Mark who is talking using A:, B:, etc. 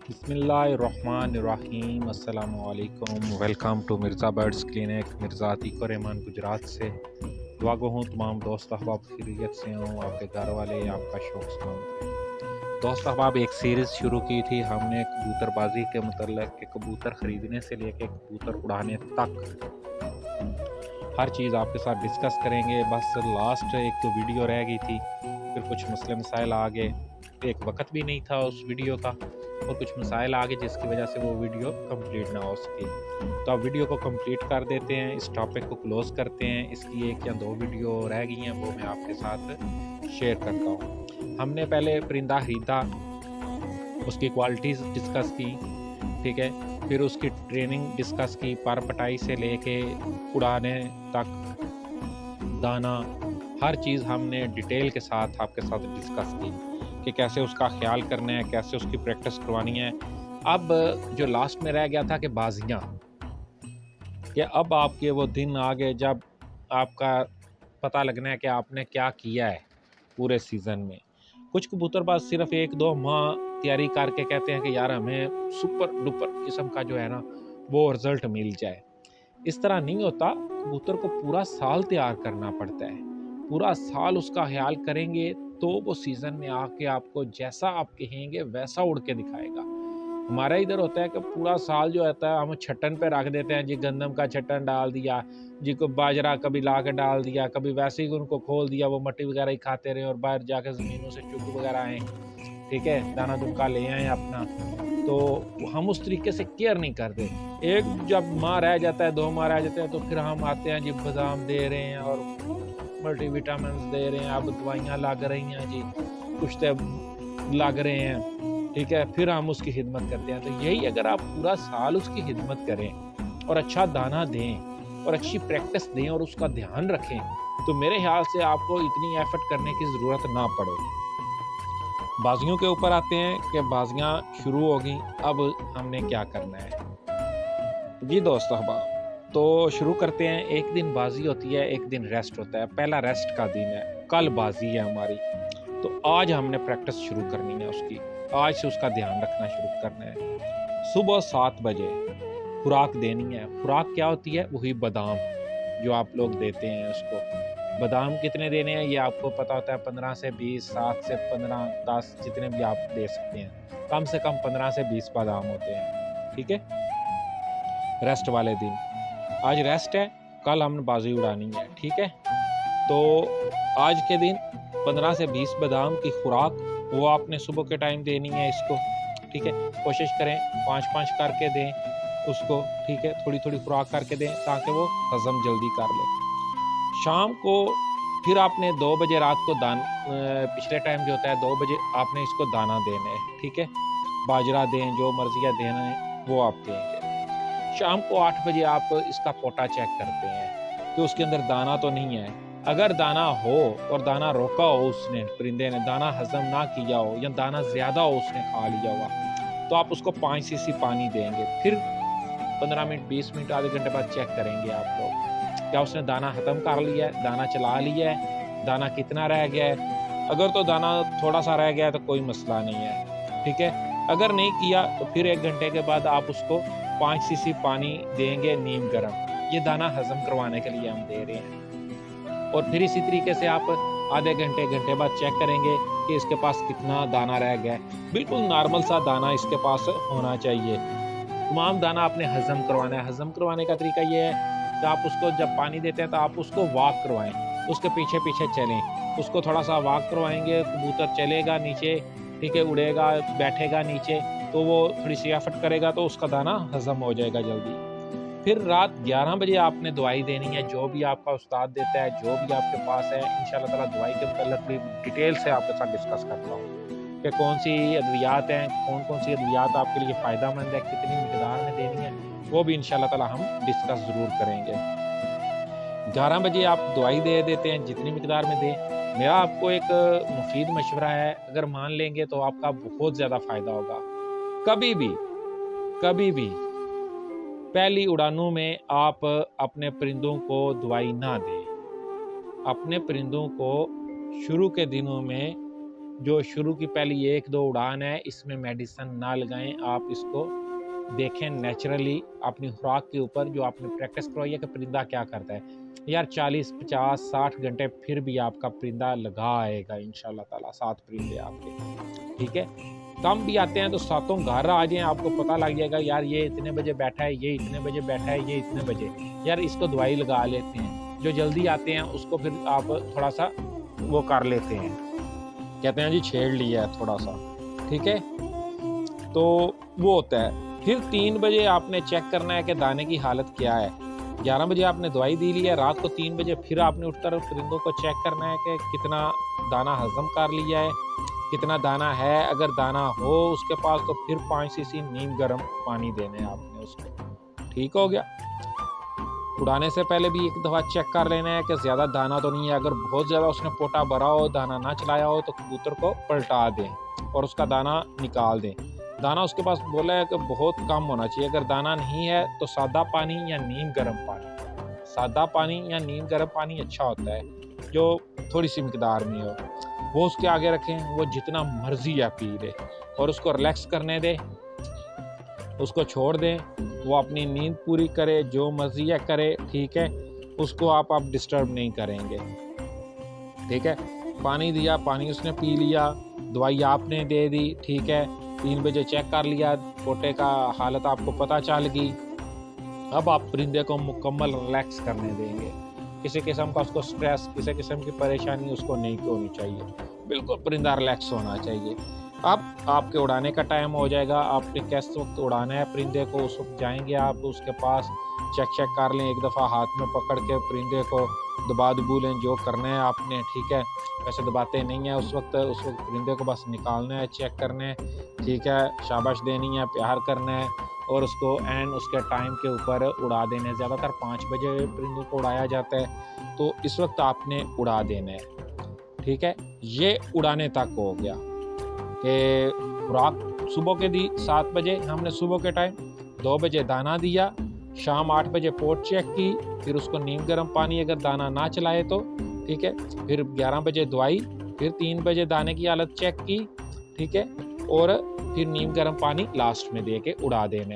A: बिस्मिल्लाहिर्रहमानिर्रहीम अस्सलामुअलैकुम। Welcome to Mirza birds clinic. Mirza Atiq Rahman Gujarat से। दुआ गो हूँ तमाम दोस्त अहबाब खैरियत से हों, आपके घर वाले आपका शौक सलामत रहे। दोस्त अहबाब एक सीरीज़ शुरू की थी हमने कबूतरबाजी के मतलब कि कबूतर ख़रीदने से लेके कबूतर उड़ाने तक हर चीज़ आपके साथ डिस्कस करेंगे। बस लास्ट एक वीडियो रह गई थी, फिर कुछ मसले मसाइल आ गए, एक वक्त भी नहीं था उस वीडियो का और कुछ मसाइल आ गए जिसकी वजह से वो वीडियो कंप्लीट ना हो सकी। तो अब वीडियो को कंप्लीट कर देते हैं, इस टॉपिक को क्लोज़ करते हैं। इसकी एक या दो वीडियो रह गई हैं, वो मैं आपके साथ शेयर करता हूँ। हमने पहले परिंदा ख़रीदा, उसकी क्वालिटीज़ डिस्कस की, ठीक है। फिर उसकी ट्रेनिंग डिस्कस की, पर पटाई से लेके उड़ाने तक, दाना, हर चीज़ हमने डिटेल के साथ आपके साथ डिस्कस की कि कैसे उसका ख्याल करना है, कैसे उसकी प्रैक्टिस करवानी है। अब जो लास्ट में रह गया था कि बाजियाँ, कि अब आपके वो दिन आ गए जब आपका पता लगना है कि आपने क्या किया है पूरे सीज़न में। कुछ कबूतरबाज सिर्फ 1-2 माह तैयारी करके कहते हैं कि यार हमें सुपर डुपर किस्म का जो है ना वो रिज़ल्ट मिल जाए। इस तरह नहीं होता, कबूतर को पूरा साल तैयार करना पड़ता है। पूरा साल उसका ख्याल करेंगे तो वो सीज़न में आके आपको जैसा आप कहेंगे वैसा उड़ के दिखाएगा। हमारा इधर होता है कि पूरा साल जो होता है हम छट्टन पे रख देते हैं जी, गंदम का छट्टन डाल दिया जी, को बाजरा कभी ला के डाल दिया, कभी वैसे ही उनको खोल दिया, वो मट्टी वगैरह ही खाते रहे और बाहर जाके ज़मीनों से चुग वगैरह आए, ठीक है, दाना दुमका ले आए अपना। तो हम उस तरीके से केयर नहीं करते। एक जब माह रह जाता है, 2 माह रह जाते हैं, तो फिर हम आते हैं जी, बादाम दे रहे हैं और मल्टीविटामिन दे रहे हैं, अब दवाइयाँ लग रही हैं जी, कुछ तो लग रहे हैं, ठीक है। फिर हम उसकी खिदमत करते हैं। तो यही अगर आप पूरा साल उसकी खिदमत करें और अच्छा दाना दें और अच्छी प्रैक्टिस दें और उसका ध्यान रखें, तो मेरे ख्याल से आपको इतनी एफर्ट करने की ज़रूरत ना पड़े। बाजियों के ऊपर आते हैं कि बाजियाँ शुरू हो गई, अब हमने क्या करना है। जी दोस्त अहबाब, तो शुरू करते हैं। एक दिन बाजी होती है, एक दिन रेस्ट होता है। पहला रेस्ट का दिन है, कल बाजी है हमारी, तो आज हमने प्रैक्टिस शुरू करनी है उसकी। आज से उसका ध्यान रखना शुरू करना है। सुबह 7 बजे खुराक देनी है। खुराक क्या होती है? वही बादाम जो आप लोग देते हैं उसको। बादाम कितने देने हैं ये आपको पता होता है, 15 से 20, 7 से 15, 10, जितने भी आप दे सकते हैं। कम से कम 15 से 20 बादाम होते हैं, ठीक है। रेस्ट वाले दिन, आज रेस्ट है, कल हमने बाजी उड़ानी है, ठीक है। तो आज के दिन 15 से 20 बादाम की खुराक वो आपने सुबह के टाइम देनी है इसको, ठीक है। कोशिश करें 5-5 करके दें उसको, ठीक है। थोड़ी थोड़ी खुराक करके दें ताकि वो हजम जल्दी कर ले। शाम को फिर आपने 2 बजे रात को पिछले टाइम जो होता है 2 बजे आपने इसको दाना देना है, ठीक है। बाजरा दें, जो मर्जी का देना है वो आप देंगे। शाम को 8 बजे आप इसका पोटा चेक करते हैं कि उसके अंदर दाना तो नहीं है। अगर दाना हो और दाना रोका हो, उसने परिंदे ने दाना हजम ना किया हो या दाना ज़्यादा हो उसने खा लिया हुआ, तो आप उसको 5 सीसी पानी देंगे। फिर 15 मिनट, 20 मिनट, आधे घंटे बाद चेक करेंगे आप लोग क्या उसने दाना ख़त्म कर लिया है, दाना चला लिया है, दाना कितना रह गया है। अगर तो दाना थोड़ा सा रह गया है तो कोई मसला नहीं है, ठीक है। अगर नहीं किया तो फिर 1 घंटे के बाद आप उसको 5 सीसी पानी देंगे नीम गर्म। ये दाना हजम करवाने के लिए हम दे रहे हैं। और फिर इसी तरीके से आप आधे घंटे, घंटे बाद चेक करेंगे कि इसके पास कितना दाना रह गया है। बिल्कुल नॉर्मल सा दाना इसके पास होना चाहिए। तमाम दाना आपने हजम करवाना है। हजम करवाने का तरीका ये है कि आप उसको जब पानी देते हैं तो आप उसको वॉक करवाएं, उसके पीछे पीछे चलें, उसको थोड़ा सा वॉक करवाएंगे, कबूतर चलेगा नीचे, ठीक है, उड़ेगा, बैठेगा नीचे, तो वो थोड़ी सी एफर्ट करेगा तो उसका दाना हजम हो जाएगा जल्दी। फिर रात 11 बजे आपने दवाई देनी है, जो भी आपका उस्ताद देता है, जो भी आपके पास है। इंशाल्लाह ताला दवाई के मतलब भी डिटेल से आपके साथ डिस्कस करता हूँ कि कौन सी अद्वियात हैं, कौन सी अद्वियात आपके लिए फ़ायदेमंद है, कितनी मिकदार में देनी है, वो भी इंशाल्लाह ताला हम डिस्कस ज़रूर करेंगे। 11 बजे आप दवाई दे देते हैं, जितनी मिकदार में दें। मेरा आपको एक मुफीद मशवरा है, अगर मान लेंगे तो आपका बहुत ज़्यादा फ़ायदा होगा। कभी भी, कभी भी पहली उड़ानों में आप अपने परिंदों को दवाई ना दें। अपने परिंदों को शुरू के दिनों में जो शुरू की पहली 1-2 उड़ान है, इसमें मेडिसिन ना लगाएं। आप इसको देखें नेचुरली अपनी खुराक के ऊपर, जो आपने प्रैक्टिस करवाई है कि परिंदा क्या करता है। यार 40, 50, 60 घंटे फिर भी आपका परिंदा लगा आएगा इंशाल्लाह ताला, 7 परिंदे आपके, ठीक है। कम भी आते हैं तो सातों घर आ जाएं, आपको पता लग जाएगा यार ये इतने बजे बैठा है, ये इतने बजे बैठा है, ये इतने बजे, यार इसको दवाई लगा लेते हैं। जो जल्दी आते हैं उसको फिर आप थोड़ा सा वो कर लेते हैं, कहते हैं जी छेड़ लिया है थोड़ा सा, ठीक है। तो वो होता है। फिर 3 बजे आपने चेक करना है कि दाने की हालत क्या है। 11 बजे आपने दवाई दी ली है, रात को 3 बजे फिर आपने उठकर परिंदों को चेक करना है कि कितना दाना हजम कर लिया है, कितना दाना है। अगर दाना हो उसके पास तो फिर 5 सीसी नीम गर्म पानी देने हैं आपने उसको, ठीक हो गया। उड़ाने से पहले भी एक दफ़ा चेक कर लेना है कि ज़्यादा दाना तो नहीं है। अगर बहुत ज़्यादा उसने पोटा भरा हो, दाना ना चलाया हो, तो कबूतर को पलटा दें और उसका दाना निकाल दें। दाना उसके पास बोला है कि बहुत कम होना चाहिए। अगर दाना नहीं है तो सादा पानी या नीम गर्म पानी, सादा पानी या नीम गर्म पानी अच्छा होता है, जो थोड़ी सी मिकदार में हो, वो उसके आगे रखें। वो जितना मर्जी है पी ले और उसको रिलैक्स करने दें, उसको छोड़ दें, वो अपनी नींद पूरी करे, जो मर्जी है करे, ठीक है। उसको आप डिस्टर्ब नहीं करेंगे, ठीक है। पानी दिया, पानी उसने पी लिया, दवाई आपने दे दी, ठीक है। 3 बजे चेक कर लिया, पोटे का हालत आपको पता चल गई। अब आप परिंदे को मुकम्मल रिलैक्स करने देंगे। किसी किस्म का उसको स्ट्रेस, किसी किस्म की परेशानी उसको नहीं होनी चाहिए, बिल्कुल परिंदा रिलैक्स होना चाहिए। अब आपके उड़ाने का टाइम हो जाएगा, आपने किस वक्त उड़ाना है परिंदे को, उस वक्त जाएंगे आप उसके पास, चेक कर लें, एक दफ़ा हाथ में पकड़ के परिंदे को दबा दबू लें, जो करना है आपने, ठीक है। वैसे दबाते नहीं है उस वक्त परिंदे को बस निकालना है, चेक करना है, ठीक है। शाबाश देनी है, प्यार करना है और उसको एंड उसके टाइम के ऊपर उड़ा देना है। ज़्यादातर 5 बजे परिंदों को उड़ाया जाता है, तो इस वक्त आपने उड़ा देना है, ठीक है। ये उड़ाने तक हो गया कि खुराक सुबह के दी 7 बजे हमने सुबह के टाइम, 2 बजे दाना दिया, शाम 8 बजे पोट चेक की, फिर उसको नीम गर्म पानी अगर दाना ना चलाए तो, ठीक है। फिर 11 बजे दवाई, फिर 3 बजे दाने की हालत चेक की, ठीक है। और फिर नीम गर्म पानी लास्ट में दे के उड़ा देना है।